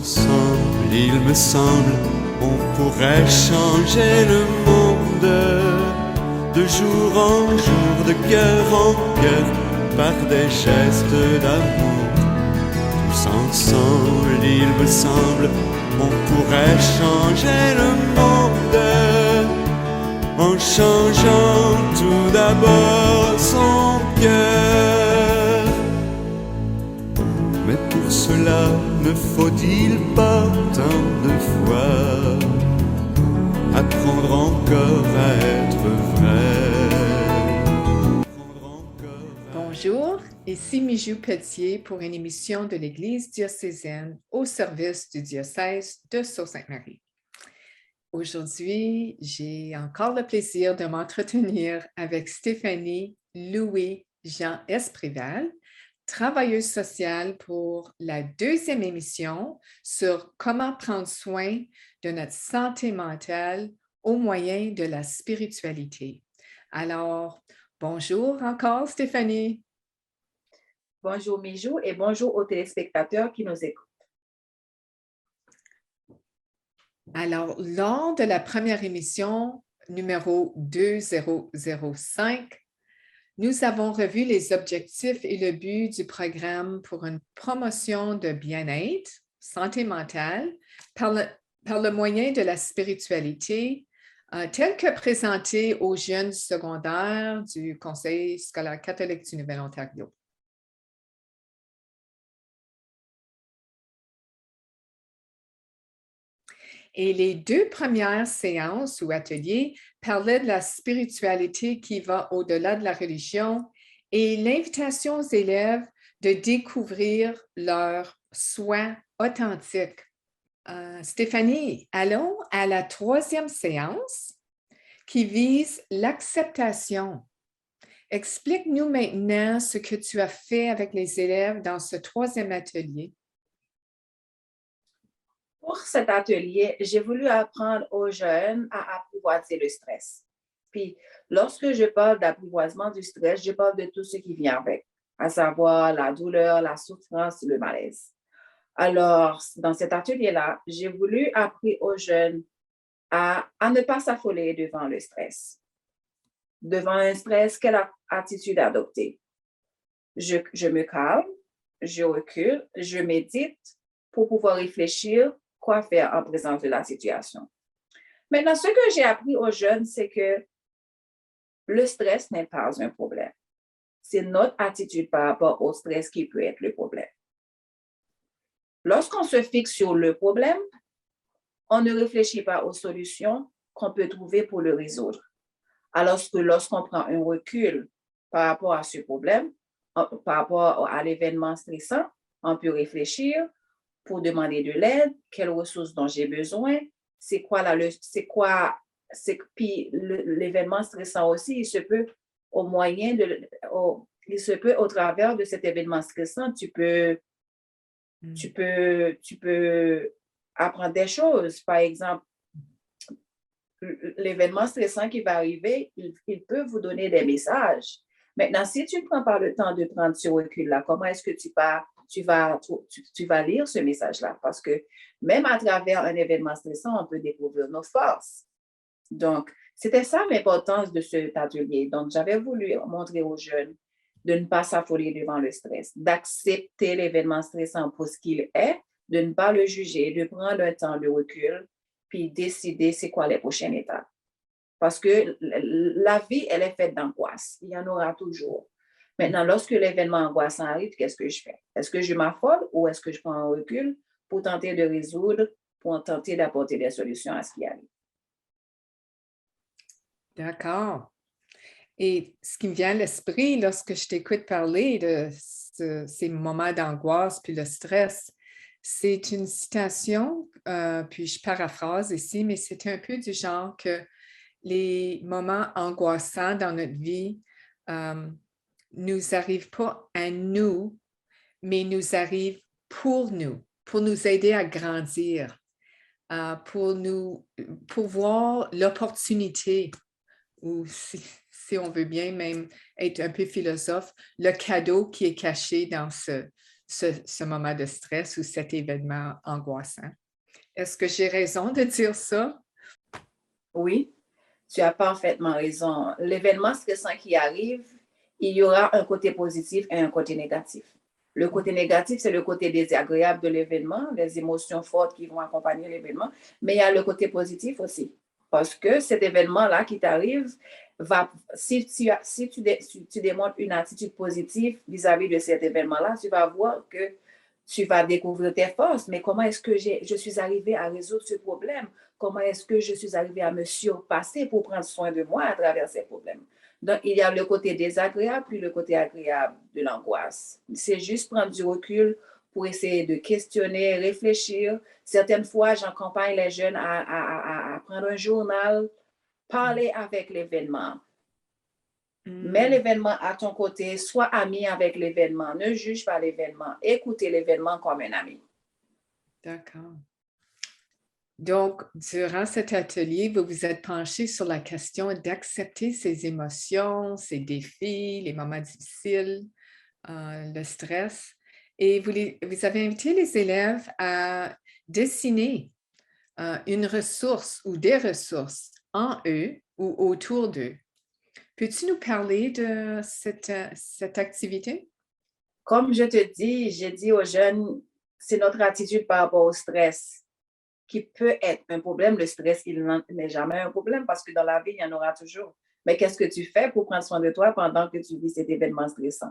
ensemble, il me semble, on pourrait changer le monde de jour en jour, de cœur en cœur, par des gestes d'amour. Tous ensemble, il me semble, on pourrait changer le monde en changeant tout d'abord son cœur. Mais pour cela, ne faut-il pas tant de fois apprendre encore à être vrai? Bonjour, ici Mijou Pelletier pour une émission de l'Église diocésaine au service du diocèse de Sault-Sainte-Marie. Aujourd'hui, j'ai encore le plaisir de m'entretenir avec Stéphanie Louis-Jean Esprival, travailleuse sociale pour la deuxième émission sur comment prendre soin de notre santé mentale au moyen de la spiritualité. Alors, bonjour encore Stéphanie. Bonjour Mijou et bonjour aux téléspectateurs qui nous écoutent. Alors, lors de la première émission numéro 2005, nous avons revu les objectifs et le but du programme pour une promotion de bien-être, santé mentale, par le moyen de la spiritualité, tel que présenté aux jeunes secondaires du Conseil scolaire catholique du Nouvel-Ontario. Et les deux premières séances ou ateliers parlaient de la spiritualité qui va au-delà de la religion et l'invitation aux élèves de découvrir leur soi authentique. Stéphanie, allons à la troisième séance qui vise l'acceptation. Explique-nous maintenant ce que tu as fait avec les élèves dans ce troisième atelier. Pour cet atelier, j'ai voulu apprendre aux jeunes à apprivoiser le stress. Puis, lorsque je parle d'apprivoisement du stress, je parle de tout ce qui vient avec, à savoir la douleur, la souffrance, le malaise. Alors, dans cet atelier-là, j'ai voulu apprendre aux jeunes à ne pas s'affoler devant le stress. Devant un stress, quelle attitude adopter? Je me calme, je recule, je médite pour pouvoir réfléchir quoi faire en présence de la situation. Maintenant, ce que j'ai appris aux jeunes, c'est que le stress n'est pas un problème. C'est notre attitude par rapport au stress qui peut être le problème. Lorsqu'on se fixe sur le problème, on ne réfléchit pas aux solutions qu'on peut trouver pour le résoudre. Alors que lorsqu'on prend un recul par rapport à ce problème, par rapport à l'événement stressant, on peut réfléchir pour demander de l'aide, quelles ressources dont j'ai besoin, puis l'événement stressant aussi, il se peut au travers de cet événement stressant, tu peux apprendre des choses. Par exemple, l'événement stressant qui va arriver, il peut vous donner des messages. Maintenant, si tu ne prends pas le temps de prendre ce recul-là, comment est-ce que tu vas lire ce message-là? Parce que même à travers un événement stressant, on peut découvrir nos forces. Donc, c'était ça l'importance de cet atelier. Donc, j'avais voulu montrer aux jeunes de ne pas s'affoler devant le stress, d'accepter l'événement stressant pour ce qu'il est, de ne pas le juger, de prendre un temps de recul, puis décider c'est quoi les prochaines étapes. Parce que la vie, elle est faite d'angoisse. Il y en aura toujours. Maintenant, lorsque l'événement angoissant arrive, qu'est-ce que je fais? Est-ce que je m'affole ou est-ce que je prends un recul pour tenter de résoudre, pour tenter d'apporter des solutions à ce qui arrive? D'accord. Et ce qui me vient à l'esprit lorsque je t'écoute parler de ces moments d'angoisse puis le stress, c'est une citation, puis je paraphrase ici, mais c'est un peu du genre que les moments angoissants dans notre vie nous arrivent pas à nous, mais nous arrivent pour nous aider à grandir, pour voir l'opportunité, ou si on veut bien même être un peu philosophe, le cadeau qui est caché dans ce moment de stress ou cet événement angoissant. Est-ce que j'ai raison de dire ça? Oui, tu as parfaitement raison. L'événement stressant qui arrive, il y aura un côté positif et un côté négatif. Le côté négatif, c'est le côté désagréable de l'événement, les émotions fortes qui vont accompagner l'événement, mais il y a le côté positif aussi. Parce que cet événement-là qui t'arrive, si tu démontres une attitude positive vis-à-vis de cet événement-là, tu vas voir que tu vas découvrir tes forces. Mais comment est-ce que je suis arrivée à résoudre ce problème? Comment est-ce que je suis arrivée à me surpasser pour prendre soin de moi à travers ces problèmes? Donc, il y a le côté désagréable puis le côté agréable de l'angoisse. C'est juste prendre du recul pour essayer de questionner, réfléchir. Certaines fois, j'accompagne les jeunes à prendre un journal, parler avec l'événement. Mets l'événement à ton côté, sois ami avec l'événement, ne juge pas l'événement, écoutez l'événement comme un ami. D'accord. Donc, durant cet atelier, vous vous êtes penché sur la question d'accepter ses émotions, ses défis, les moments difficiles, le stress. Et vous avez invité les élèves à dessiner une ressource ou des ressources en eux ou autour d'eux. Peux-tu nous parler de cette activité? Comme je te dis, j'ai dit aux jeunes, c'est notre attitude par rapport au stress qui peut être un problème. Le stress, il n'est jamais un problème parce que dans la vie, il y en aura toujours. Mais qu'est-ce que tu fais pour prendre soin de toi pendant que tu vis cet événement stressant?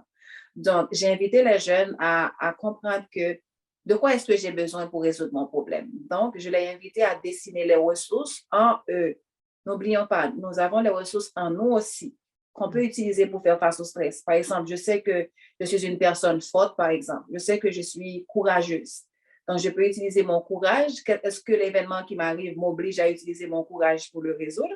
Donc, j'ai invité les jeunes à comprendre que de quoi est-ce que j'ai besoin pour résoudre mon problème. Donc, je l'ai invité à dessiner les ressources en eux. N'oublions pas, nous avons les ressources en nous aussi qu'on peut utiliser pour faire face au stress. Par exemple, je sais que je suis une personne forte, par exemple. Je sais que je suis courageuse. Donc, je peux utiliser mon courage. Est-ce que l'événement qui m'arrive m'oblige à utiliser mon courage pour le résoudre?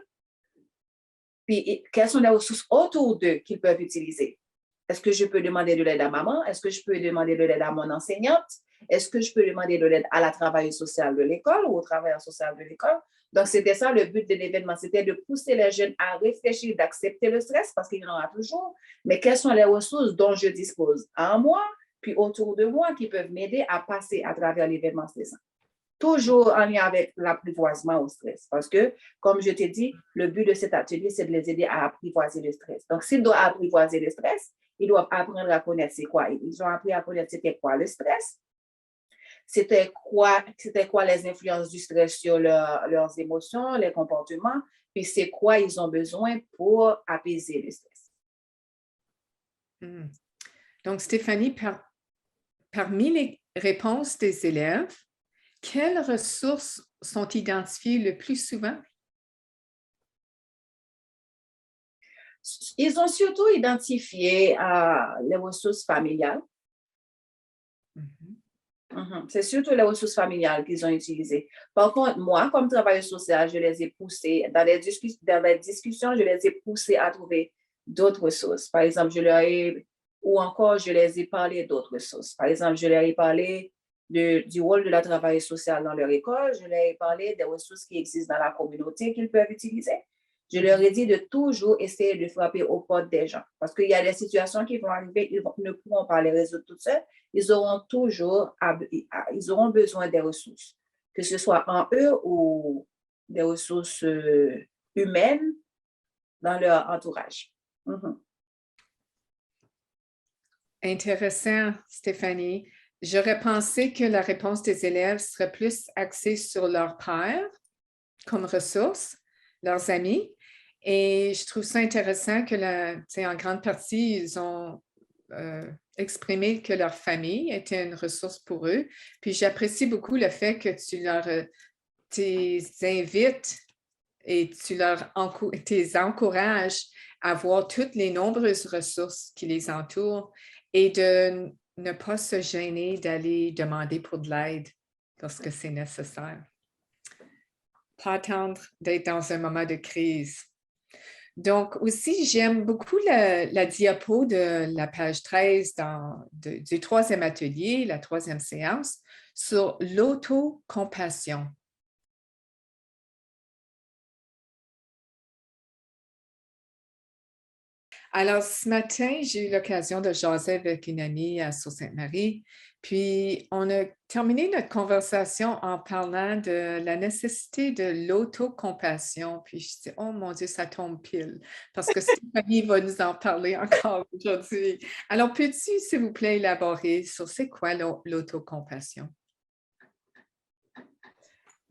Puis, quelles sont les ressources autour d'eux qu'ils peuvent utiliser? Est-ce que je peux demander de l'aide à maman? Est-ce que je peux demander de l'aide à mon enseignante? Est-ce que je peux demander de l'aide à la travailleuse sociale de l'école ou au travailleur social de l'école? Donc, c'était ça le but de l'événement, c'était de pousser les jeunes à réfléchir, d'accepter le stress parce qu'il y en aura toujours. Mais quelles sont les ressources dont je dispose en moi, puis autour de moi, qui peuvent m'aider à passer à travers l'événement stressant? Toujours en lien avec l'apprivoisement au stress. Parce que, comme je t'ai dit, le but de cet atelier, c'est de les aider à apprivoiser le stress. Donc, s'ils doivent apprivoiser le stress, ils doivent apprendre à connaître c'est quoi. Ils ont appris à connaître c'était quoi le stress, c'était quoi les influences du stress sur leurs émotions, les comportements, puis c'est quoi ils ont besoin pour apaiser le stress. Donc, Stéphanie, parmi les réponses des élèves, quelles ressources sont identifiées le plus souvent? Ils ont surtout identifié les ressources familiales. C'est surtout les ressources familiales qu'ils ont utilisées. Par contre, moi, comme travailleuse sociale, je les ai poussés, dans les discussions, je les ai poussés à trouver d'autres ressources. Par exemple, je les ai parlé d'autres ressources. Par exemple, je leur ai parlé du rôle de la travailleuse sociale dans leur école. Je leur ai parlé des ressources qui existent dans la communauté qu'ils peuvent utiliser. Je leur ai dit de toujours essayer de frapper aux portes des gens. Parce qu'il y a des situations qui vont arriver, ils ne pourront pas les résoudre toutes seules. Ils auront besoin des ressources, que ce soit en eux ou des ressources humaines dans leur entourage. Intéressant, Stéphanie. J'aurais pensé que la réponse des élèves serait plus axée sur leur père comme ressource, leurs amis. Et je trouve ça intéressant que, en grande partie, ils ont exprimé que leur famille était une ressource pour eux. Puis j'apprécie beaucoup le fait que tu invites et tu encourages à voir toutes les nombreuses ressources qui les entourent et de ne pas se gêner d'aller demander pour de l'aide lorsque c'est nécessaire. Pas attendre d'être dans un moment de crise. Donc, aussi, j'aime beaucoup la diapo de la page 13 du troisième atelier, la troisième séance, sur l'autocompassion. Alors, ce matin, j'ai eu l'occasion de jaser avec une amie à Sault-Sainte-Marie, puis on a terminé notre conversation en parlant de la nécessité de l'autocompassion. Puis je dis, oh mon Dieu, ça tombe pile, parce que Stéphanie va nous en parler encore aujourd'hui. Alors, peux-tu, s'il vous plaît, élaborer sur c'est quoi l'autocompassion?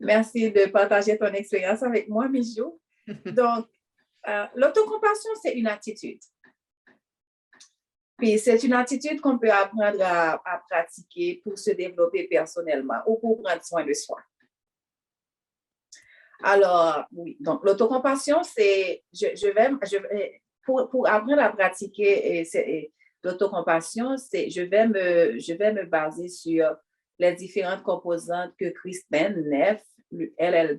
Merci de partager ton expérience avec moi, Mijo. Donc, l'autocompassion, c'est une attitude. Puis, c'est une attitude qu'on peut apprendre à pratiquer pour se développer personnellement ou pour prendre soin de soi. Alors, oui, donc l'autocompassion, c'est, pour apprendre à pratiquer l'autocompassion, c'est, je vais me baser sur les différentes composantes que Kristen Neff, elle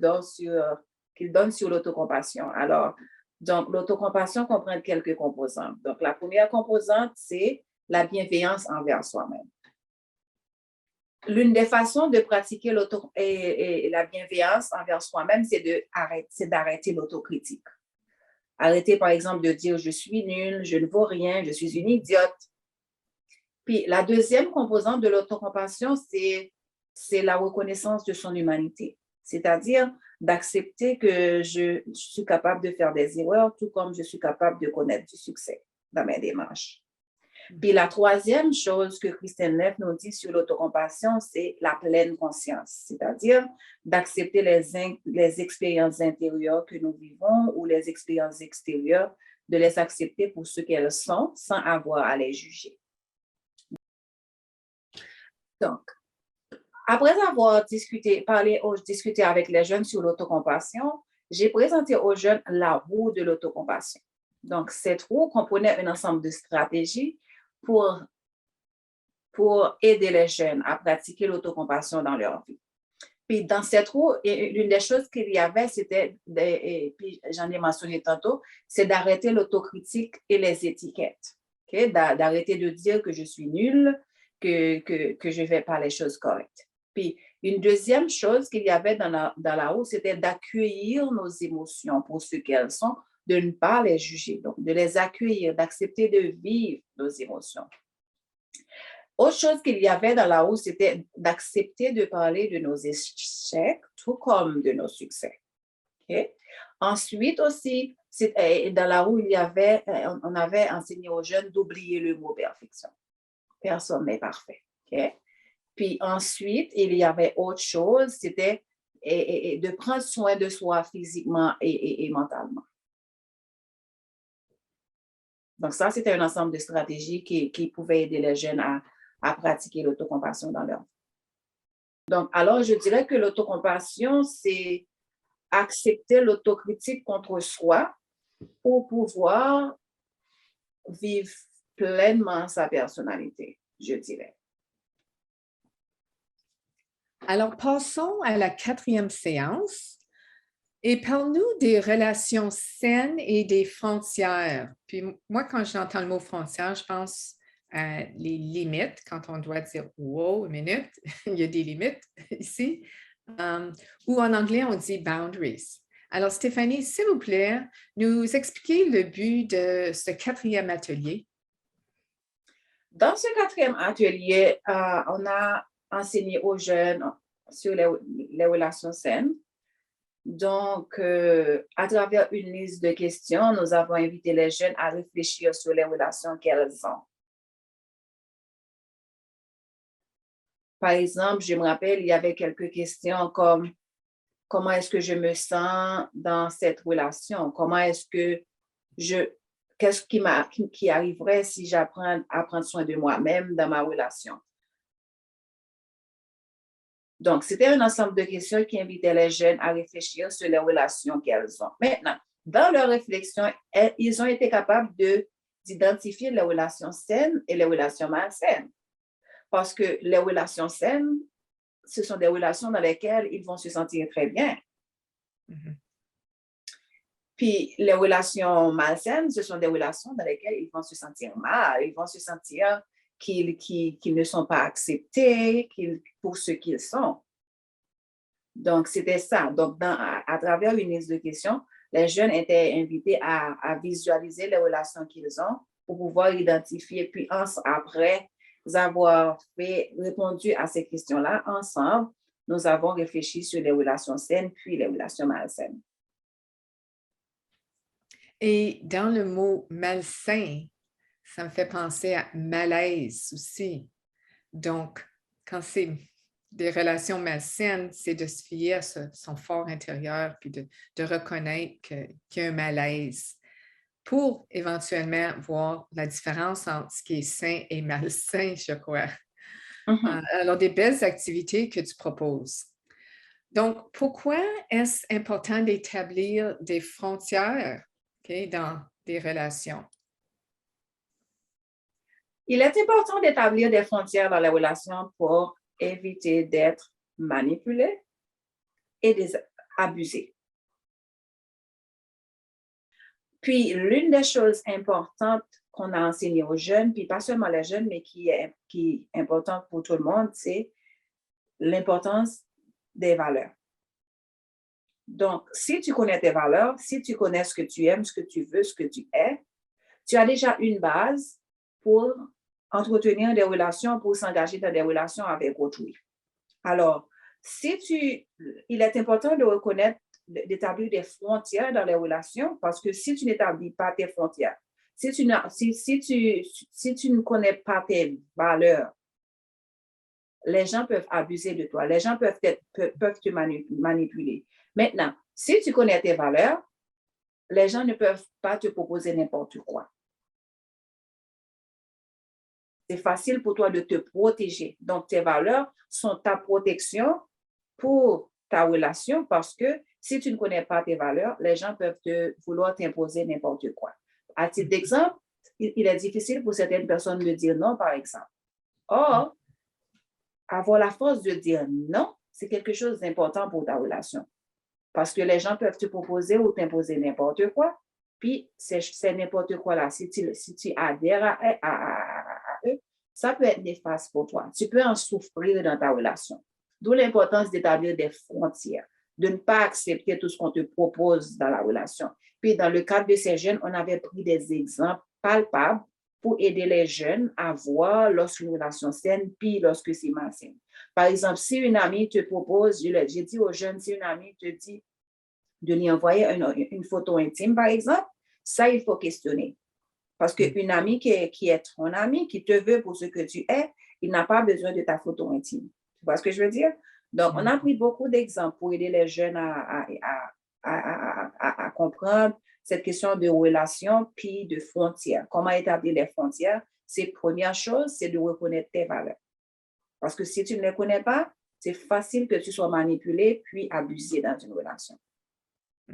qu'il donne sur l'autocompassion. Alors, donc, l'autocompassion comprend quelques composantes. Donc, la première composante, c'est la bienveillance envers soi-même. L'une des façons de pratiquer la bienveillance envers soi-même, c'est d'arrêter l'autocritique. Arrêter, par exemple, de dire « je suis nulle, je ne vaux rien, je suis une idiote ». Puis, la deuxième composante de l'autocompassion, c'est la reconnaissance de son humanité. C'est-à-dire d'accepter que je suis capable de faire des erreurs, tout comme je suis capable de connaître du succès dans mes démarches. Puis la troisième chose que Kristen Neff nous dit sur l'autocompassion, c'est la pleine conscience, c'est-à-dire d'accepter les expériences intérieures que nous vivons ou les expériences extérieures, de les accepter pour ce qu'elles sont sans avoir à les juger. Donc, après avoir discuté avec les jeunes sur l'autocompassion, j'ai présenté aux jeunes la roue de l'autocompassion. Donc, cette roue comprenait un ensemble de stratégies pour aider les jeunes à pratiquer l'autocompassion dans leur vie. Puis, dans cette roue, l'une des choses qu'il y avait, et puis j'en ai mentionné tantôt, c'est d'arrêter l'autocritique et les étiquettes. Okay? D'arrêter de dire que je suis nulle, que je ne fais pas les choses correctes. Puis, une deuxième chose qu'il y avait dans la roue, c'était d'accueillir nos émotions pour ce qu'elles sont, de ne pas les juger, donc de les accueillir, d'accepter de vivre nos émotions. Autre chose qu'il y avait dans la roue, c'était d'accepter de parler de nos échecs, tout comme de nos succès. Okay? Ensuite aussi, dans la roue, on avait enseigné aux jeunes d'oublier le mot perfection. Personne n'est parfait. Okay? Puis ensuite, il y avait autre chose, c'était de prendre soin de soi physiquement et mentalement. Donc ça, c'était un ensemble de stratégies qui pouvaient aider les jeunes à pratiquer l'autocompassion dans leur vie. Donc, alors, je dirais que l'autocompassion, c'est accepter l'autocritique contre soi pour pouvoir vivre pleinement sa personnalité, je dirais. Alors, passons à la 4e séance et parle-nous des relations saines et des frontières. Puis moi, quand j'entends le mot frontière, je pense à les limites, quand on doit dire « wow, une minute, il y a des limites ici », ou en anglais, on dit « boundaries ». Alors, Stéphanie, s'il vous plaît, nous expliquez le but de ce 4e atelier. Dans ce 4e atelier, on a enseigné aux jeunes sur les relations saines. Donc, à travers une liste de questions, nous avons invité les jeunes à réfléchir sur les relations qu'elles ont. Par exemple, je me rappelle, il y avait quelques questions comme comment est-ce que je me sens dans cette relation? Comment est-ce que qu'est-ce qui arriverait si j'apprends à prendre soin de moi-même dans ma relation? Donc, c'était un ensemble de questions qui invitaient les jeunes à réfléchir sur les relations qu'elles ont. Maintenant, dans leur réflexion, ils ont été capables d'identifier les relations saines et les relations malsaines. Parce que les relations saines, ce sont des relations dans lesquelles ils vont se sentir très bien. Mm-hmm. Puis, les relations malsaines, ce sont des relations dans lesquelles ils vont se sentir mal. Ils vont se sentir qu'ils ne sont pas acceptés pour ce qu'ils sont. Donc, c'était ça. Donc, à travers une liste de questions, les jeunes étaient invités à visualiser les relations qu'ils ont pour pouvoir identifier. Puis après avoir répondu à ces questions-là, ensemble, nous avons réfléchi sur les relations saines puis les relations malsaines. Et dans le mot malsain, ça me fait penser à malaise aussi. Donc, quand c'est des relations malsaines, c'est de se fier à son fort intérieur puis de reconnaître qu'il y a un malaise pour éventuellement voir la différence entre ce qui est sain et malsain, je crois. Alors, des belles activités que tu proposes. Donc, pourquoi est-ce important d'établir des frontières dans des relations? Il est important d'établir des frontières dans les relations pour éviter d'être manipulé et abusé. Puis, l'une des choses importantes qu'on a enseignées aux jeunes, puis pas seulement les jeunes, mais qui est importante pour tout le monde, c'est l'importance des valeurs. Donc, si tu connais tes valeurs, si tu connais ce que tu aimes, ce que tu veux, ce que tu es, tu as déjà une base pour entretenir des relations, pour s'engager dans des relations avec autrui. Alors, il est important de reconnaître, d'établir des frontières dans les relations, parce que si tu n'établis pas tes frontières, si tu ne connais pas tes valeurs, les gens peuvent abuser de toi, les gens peuvent te manipuler. Maintenant, si tu connais tes valeurs, les gens ne peuvent pas te proposer n'importe quoi. C'est facile pour toi de te protéger. Donc, tes valeurs sont ta protection pour ta relation parce que si tu ne connais pas tes valeurs, les gens peuvent vouloir t'imposer n'importe quoi. À titre d'exemple, il est difficile pour certaines personnes de dire non, par exemple. Or, avoir la force de dire non, c'est quelque chose d'important pour ta relation. Parce que les gens peuvent te proposer ou t'imposer n'importe quoi. Puis, c'est n'importe quoi là. Si tu adhères à eux, ça peut être néfaste pour toi. Tu peux en souffrir dans ta relation. D'où l'importance d'établir des frontières, de ne pas accepter tout ce qu'on te propose dans la relation. Puis, dans le cadre de ces jeunes, on avait pris des exemples palpables pour aider les jeunes à voir lorsqu'une relation saine, puis lorsque c'est malsaine. Par exemple, si une amie te propose, j'ai dit aux jeunes, si une amie te dit de lui envoyer une photo intime, par exemple, ça, il faut questionner. Parce qu'une amie qui est ton amie, qui te veut pour ce que tu es, il n'a pas besoin de ta photo intime. Tu vois ce que je veux dire? Donc, on a pris beaucoup d'exemples pour aider les jeunes à comprendre cette question de relation puis de frontières. Comment établir les frontières? C'est première chose, c'est de reconnaître tes valeurs. Parce que si tu ne les connais pas, c'est facile que tu sois manipulé puis abusé dans une relation.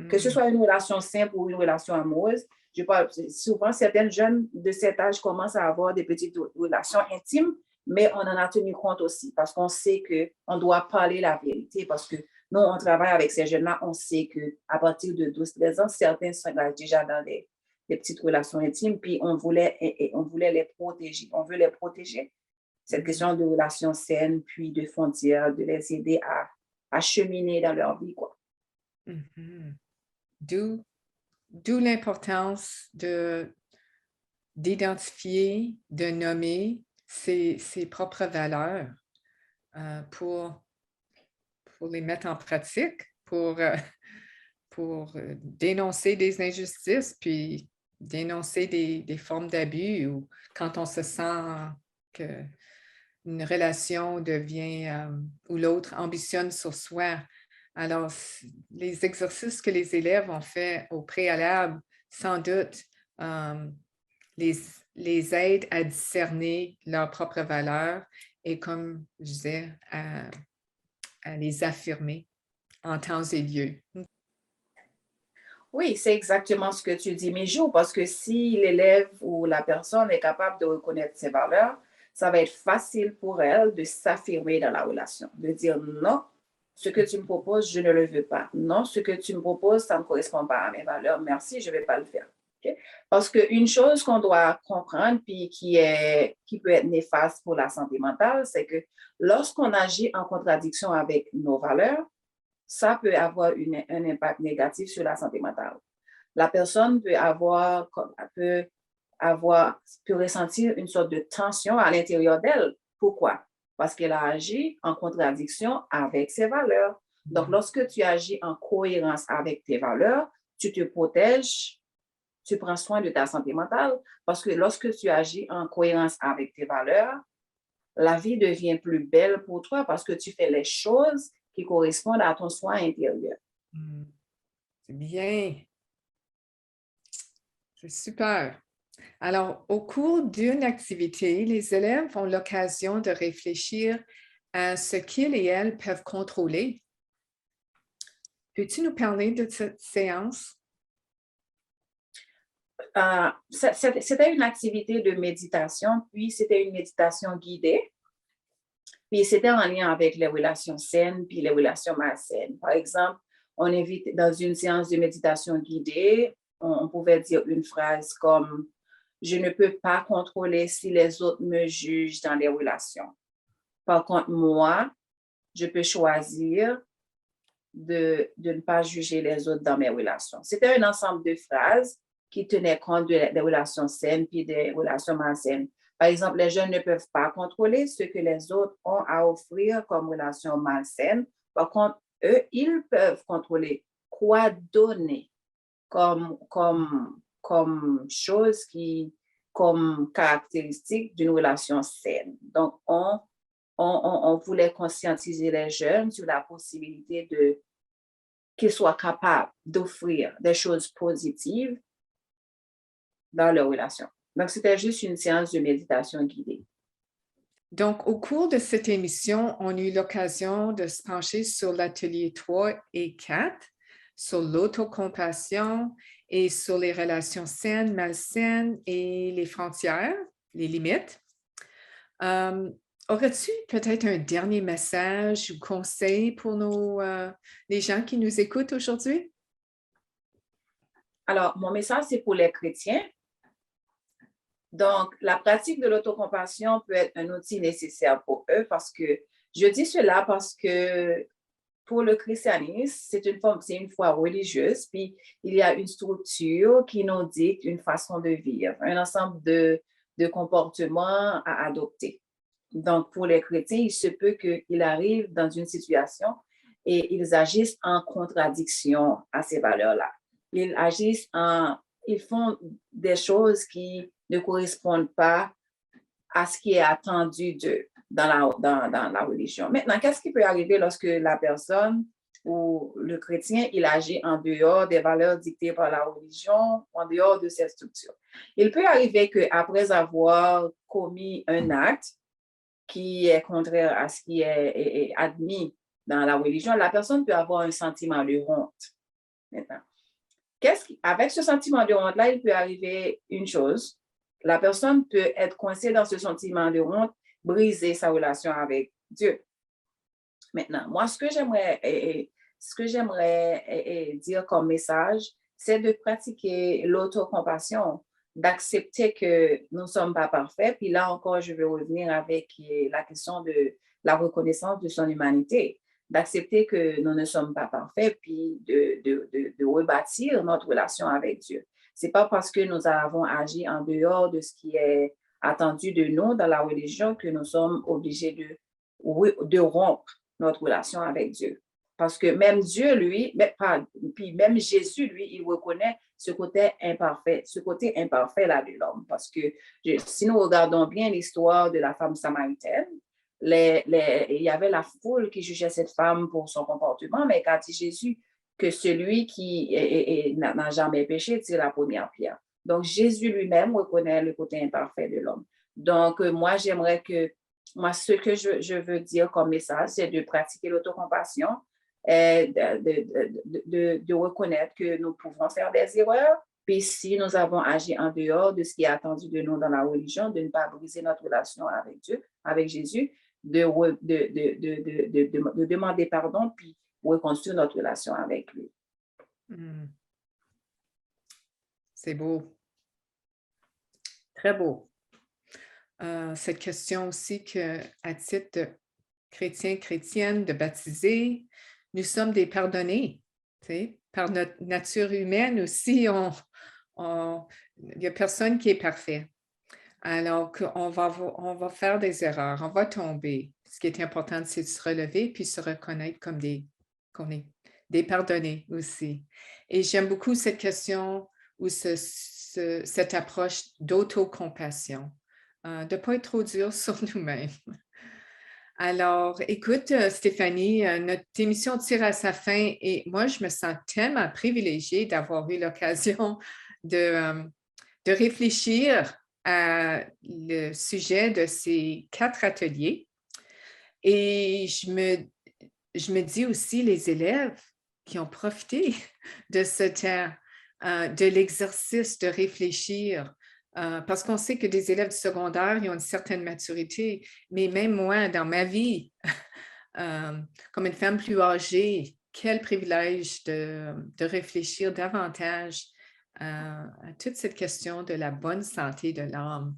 Que ce soit une relation simple ou une relation amoureuse, je parle souvent, certaines jeunes de cet âge commencent à avoir des petites relations intimes, mais on en a tenu compte aussi parce qu'on sait qu'on doit parler la vérité parce que nous, on travaille avec ces jeunes-là, on sait qu'à partir de 12-13 ans, certains s'engagent déjà dans des petites relations intimes, puis on voulait les protéger. On veut les protéger. Cette question de relations saines, puis de frontières, de les aider à cheminer dans leur vie, quoi. Mm-hmm. D'où l'importance d'identifier, de nommer ses propres valeurs pour les mettre en pratique, pour dénoncer des injustices, puis dénoncer des formes d'abus ou quand on se sent qu'une relation devient ou l'autre ambitionne sur soi. Alors, les exercices que les élèves ont fait au préalable, sans doute, les aident à discerner leurs propres valeurs et, comme je disais, à les affirmer en temps et lieu. Oui, c'est exactement ce que tu dis, Mijou, parce que si l'élève ou la personne est capable de reconnaître ses valeurs, ça va être facile pour elle de s'affirmer dans la relation, de dire non, ce que tu me proposes, je ne le veux pas. Non, ce que tu me proposes, ça ne correspond pas à mes valeurs. Merci, je ne vais pas le faire. Okay? Parce qu'une chose qu'on doit comprendre, puis qui peut être néfaste pour la santé mentale, c'est que lorsqu'on agit en contradiction avec nos valeurs, ça peut avoir un impact négatif sur la santé mentale. la personne peut ressentir une sorte de tension à l'intérieur d'elle. Pourquoi? Parce qu'elle a agi en contradiction avec ses valeurs. Donc, lorsque tu agis en cohérence avec tes valeurs, tu te protèges, tu prends soin de ta santé mentale, parce que lorsque tu agis en cohérence avec tes valeurs, la vie devient plus belle pour toi parce que tu fais les choses qui correspondent à ton soin intérieur. C'est bien. C'est super. Alors, au cours d'une activité, les élèves ont l'occasion de réfléchir à ce qu'ils et elles peuvent contrôler. Peux-tu nous parler de cette séance? C'était une activité de méditation, puis c'était une méditation guidée. Puis c'était en lien avec les relations saines puis les relations malsaines. Par exemple, on invite dans une séance de méditation guidée, on pouvait dire une phrase comme « Je ne peux pas contrôler si les autres me jugent dans les relations. Par contre, moi, je peux choisir de ne pas juger les autres dans mes relations. » C'était un ensemble de phrases qui tenaient compte des relations saines puis des relations malsaines. Par exemple, les jeunes ne peuvent pas contrôler ce que les autres ont à offrir comme relations malsaines. Par contre, eux, ils peuvent contrôler quoi donner comme chose comme caractéristique d'une relation saine. Donc, on voulait conscientiser les jeunes sur la possibilité qu'ils soient capables d'offrir des choses positives dans leur relation. Donc, c'était juste une séance de méditation guidée. Donc, au cours de cette émission, on a eu l'occasion de se pencher sur l'atelier 3 et 4, sur l'autocompassion et sur les relations saines, malsaines et les frontières, les limites. Aurais-tu peut-être un dernier message ou conseil pour les gens qui nous écoutent aujourd'hui? Alors, mon message, c'est pour les chrétiens. Donc, la pratique de l'autocompassion peut être un outil nécessaire pour eux je dis cela parce que pour le christianisme, c'est une foi religieuse, puis il y a une structure qui nous dicte une façon de vivre, un ensemble de comportements à adopter. Donc, pour les chrétiens, il se peut qu'ils arrivent dans une situation et ils agissent en contradiction à ces valeurs-là. Ils font des choses qui ne correspondent pas à ce qui est attendu d'eux dans la religion. Maintenant, qu'est-ce qui peut arriver lorsque la personne ou le chrétien, il agit en dehors des valeurs dictées par la religion, en dehors de cette structure? Il peut arriver qu'après avoir commis un acte qui est contraire à ce qui est admis dans la religion, la personne peut avoir un sentiment de honte. Maintenant, avec ce sentiment de honte-là, il peut arriver une chose. La personne peut être coincée dans ce sentiment de honte, briser sa relation avec Dieu. Maintenant, moi, ce que j'aimerais dire comme message, c'est de pratiquer l'autocompassion, d'accepter que nous ne sommes pas parfaits. Puis là encore, je vais revenir avec la question de la reconnaissance de son humanité, d'accepter que nous ne sommes pas parfaits, puis de rebâtir notre relation avec Dieu. Ce n'est pas parce que nous avons agi en dehors de ce qui est attendu de nous dans la religion que nous sommes obligés de rompre notre relation avec Dieu. Parce que même Dieu, lui, puis même Jésus, lui, il reconnaît ce côté imparfait là de l'homme. Parce que si nous regardons bien l'histoire de la femme samaritaine, il y avait la foule qui jugeait cette femme pour son comportement, mais quand dit Jésus que celui qui n'a jamais péché tire la première pierre. Donc, Jésus lui-même reconnaît le côté imparfait de l'homme. Donc, moi, ce que je veux dire comme message, c'est de pratiquer l'autocompassion, de reconnaître que nous pouvons faire des erreurs, puis si nous avons agi en dehors de ce qui est attendu de nous dans la religion, de ne pas briser notre relation avec Dieu, avec Jésus, de demander pardon, puis reconstruire notre relation avec lui. C'est beau. Très beau. Cette question aussi qu'à titre de chrétien, chrétienne, de baptisé, nous sommes des pardonnés. Tu sais? par notre nature humaine aussi, il n'y a personne qui est parfait. Alors qu'on on va faire des erreurs, on va tomber. Ce qui est important, c'est de se relever puis se reconnaître comme qu'on est des pardonnés aussi. Et j'aime beaucoup cette question ou cette approche d'autocompassion, de ne pas être trop dur sur nous-mêmes. Alors, écoute, Stéphanie, notre émission tire à sa fin et moi, je me sens tellement privilégiée d'avoir eu l'occasion de réfléchir à le sujet de ces 4 ateliers. Et je me dis aussi les élèves qui ont profité de ce temps, de l'exercice de réfléchir, parce qu'on sait que des élèves du secondaire, ils ont une certaine maturité, mais même moi, dans ma vie, comme une femme plus âgée, quel privilège de réfléchir davantage à toute cette question de la bonne santé de l'âme.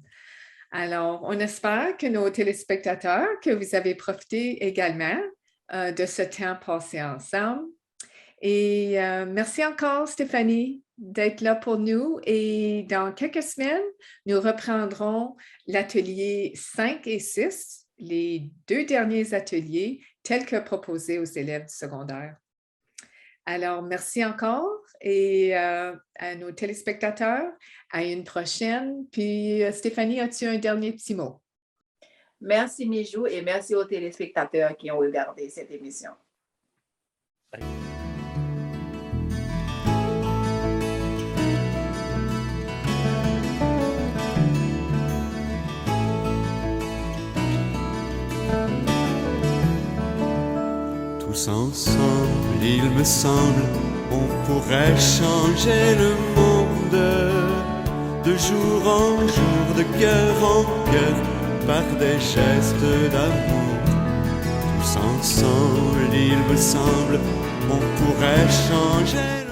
Alors, on espère que nos téléspectateurs, que vous avez profité également de ce temps passé ensemble. Et merci encore, Stéphanie, d'être là pour nous. Et dans quelques semaines, nous reprendrons l'atelier 5 et 6, les 2 derniers ateliers tels que proposés aux élèves du secondaire. Alors, merci encore et à nos téléspectateurs, à une prochaine. Puis, Stéphanie, as-tu un dernier petit mot? Merci, Mijou, et merci aux téléspectateurs qui ont regardé cette émission. Tous ensemble, il me semble, on pourrait changer le monde de jour en jour, de cœur en cœur, par des gestes d'amour. Tous ensemble, il me semble, on pourrait changer